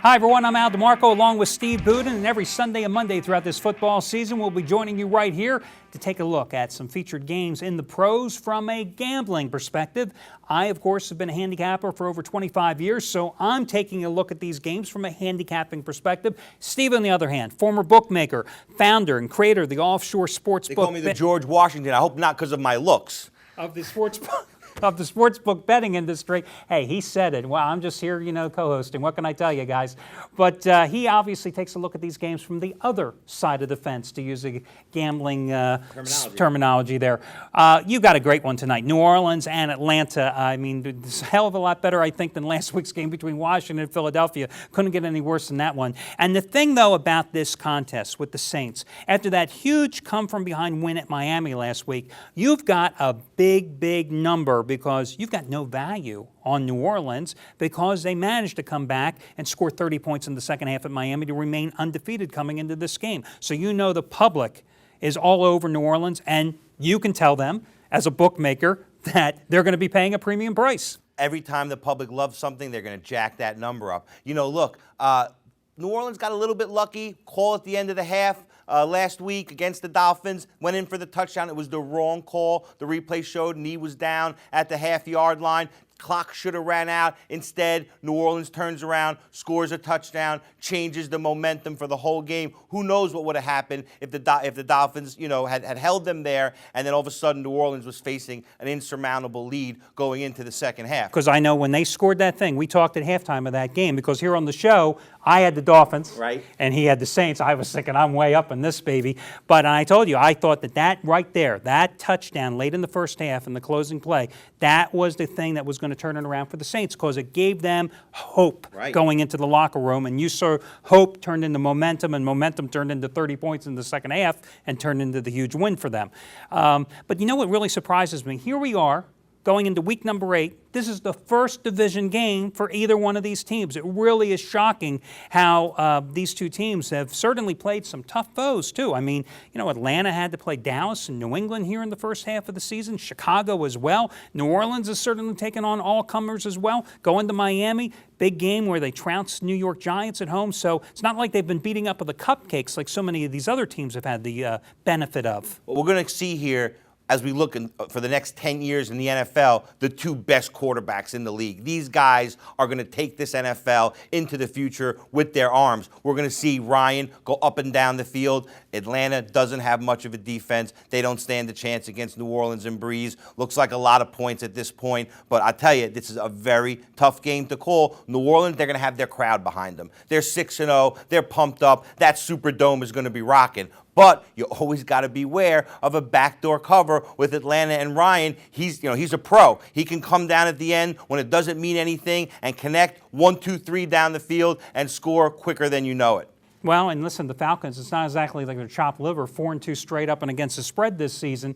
Hi, everyone. I'm DeMarco along with Steve Budin, and every Sunday and Monday throughout this football season, we'll be joining you right here to take a look at some featured games in the pros from a gambling perspective. I, of course, have been a handicapper for over 25 years, so I'm taking a look at these games from a handicapping perspective. Steve, on the other hand, former bookmaker, founder and creator of the offshore sports book. They call me the George Washington. I hope not because of my looks. Of the sportsbook betting industry. Hey, he said it. Well, I'm just here, co-hosting. What can I tell you guys? But he obviously takes a look at these games from the other side of the fence, to use a gambling terminology there. You got a great one tonight. New Orleans and Atlanta. I mean, it's a hell of a lot better, I think, than last week's game between Washington and Philadelphia. Couldn't get any worse than that one. And the thing, though, about this contest with the Saints, after that huge come-from-behind win at Miami last week, you've got a big number, because you've got no value on New Orleans because they managed to come back and score 30 points in the second half at Miami to remain undefeated coming into this game. So the public is all over New Orleans, and you can tell them as a bookmaker that they're going to be paying a premium price. Every time the public loves something, they're going to jack that number up. Look, New Orleans got a little bit lucky, call at the end of the half. Last week against the Dolphins, went in for the touchdown. It was the wrong call. The replay showed knee was down at the half-yard line. Clock should have ran out. Instead, New Orleans turns around, scores a touchdown, changes the momentum for the whole game. Who knows what would have happened if the Dolphins, had held them there, and then all of a sudden New Orleans was facing an insurmountable lead going into the second half. Because I know when they scored that thing, we talked at halftime of that game, because here on the show, I had the Dolphins, right, and he had the Saints. I was thinking, I'm way up in this, baby. But I told you, I thought that right there, that touchdown late in the first half in the closing play, that was the thing that was going to turn it around for the Saints, because it gave them hope going into the locker room. And you saw hope turned into momentum, and momentum turned into 30 points in the second half and turned into the huge win for them. But you know what really surprises me? Here we are, going into week number 8. This is the first division game for either one of these teams. It really is shocking how these two teams have certainly played some tough foes, too. I mean, Atlanta had to play Dallas and New England here in the first half of the season, Chicago as well. New Orleans has certainly taken on all-comers as well. Going to Miami, big game where they trounced New York Giants at home. So it's not like they've been beating up with the cupcakes like so many of these other teams have had the benefit of. What we're going to see here, as we look for the next 10 years in the NFL, the two best quarterbacks in the league. These guys are going to take this NFL into the future with their arms. We're going to see Ryan go up and down the field. Atlanta doesn't have much of a defense. They don't stand a chance against New Orleans and Breeze. Looks like a lot of points at this point. But I tell you, this is a very tough game to call. New Orleans, they're going to have their crowd behind them. They're 6-0. They're pumped up. That Superdome is going to be rocking. But you always got to beware of a backdoor cover with Atlanta and Ryan. He's a pro. He can come down at the end when it doesn't mean anything and connect 1, 2, 3 down the field and score quicker than you know it. Well, and listen, the Falcons, it's not exactly like they're chopped liver, 4-2 straight up and against the spread this season.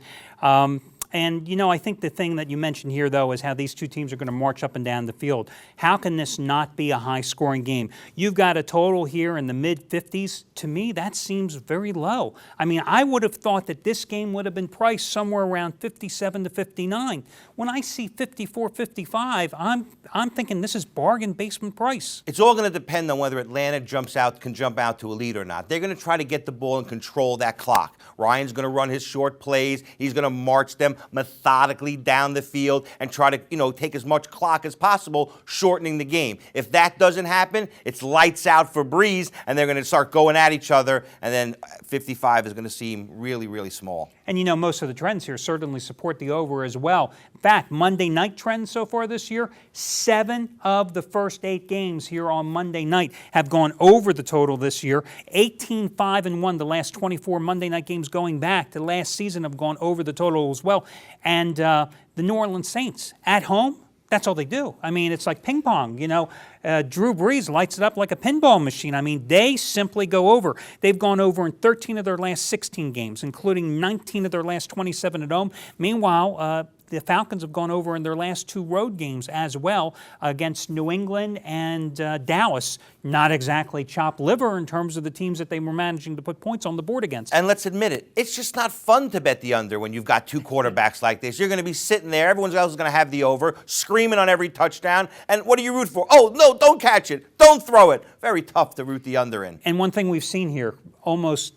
And, I think the thing that you mentioned here, though, is how these two teams are going to march up and down the field. How can this not be a high-scoring game? You've got a total here in the mid-50s. To me, that seems very low. I mean, I would have thought that this game would have been priced somewhere around 57 to 59. When I see 54, 55, I'm thinking this is bargain basement price. It's all going to depend on whether Atlanta can jump out to a lead or not. They're going to try to get the ball and control that clock. Ryan's going to run his short plays. He's going to march them methodically down the field and try to, take as much clock as possible, shortening the game. If that doesn't happen, it's lights out for Breeze, and they're going to start going at each other, and then 55 is going to seem really, really small. And most of the trends here certainly support the over as well. In fact, Monday night trends so far this year, 7 of the first 8 games here on Monday night have gone over the total this year. 18-5-1, the last 24 Monday night games going back to last season have gone over the total as well. And the New Orleans Saints at home, that's all they do. I mean, it's like ping pong. Drew Brees lights it up like a pinball machine. I mean, they simply go over. They've gone over in 13 of their last 16 games, including 19 of their last 27 at home. Meanwhile, the Falcons have gone over in their last 2 road games as well against New England and Dallas. Not exactly chopped liver in terms of the teams that they were managing to put points on the board against. And let's admit it, it's just not fun to bet the under when you've got 2 quarterbacks like this. You're going to be sitting there, everyone else is going to have the over, screaming on every touchdown. And what do you root for? Oh, no, don't catch it. Don't throw it. Very tough to root the under in. And one thing we've seen here, almost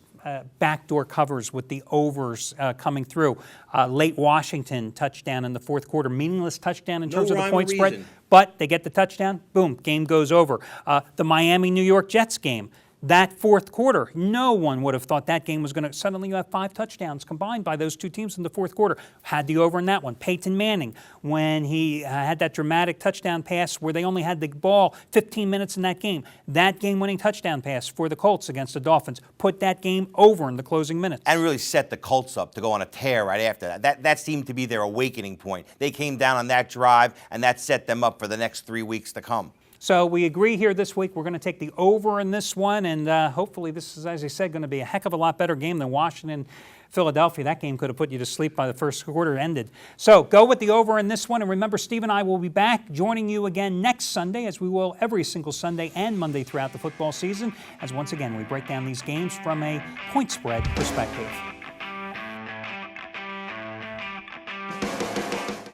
backdoor covers with the overs coming through. Late Washington touchdown in the 4th quarter, meaningless touchdown in terms of the point spread, but they get the touchdown, boom, game goes over. The Miami-New York Jets game, that 4th quarter, no one would have thought that game was going to suddenly you have 5 touchdowns combined by those 2 teams in the 4th quarter. Had the over in that one. Peyton Manning, when he had that dramatic touchdown pass where they only had the ball 15 minutes in that game-winning touchdown pass for the Colts against the Dolphins, put that game over in the closing minutes. And really set the Colts up to go on a tear right after that. That seemed to be their awakening point. They came down on that drive, and that set them up for the next 3 weeks to come. So we agree here this week. We're going to take the over in this one, and hopefully this is, as I said, going to be a heck of a lot better game than Washington, Philadelphia. That game could have put you to sleep by the first quarter ended. So go with the over in this one, and remember, Steve and I will be back joining you again next Sunday, as we will every single Sunday and Monday throughout the football season, as once again we break down these games from a point spread perspective.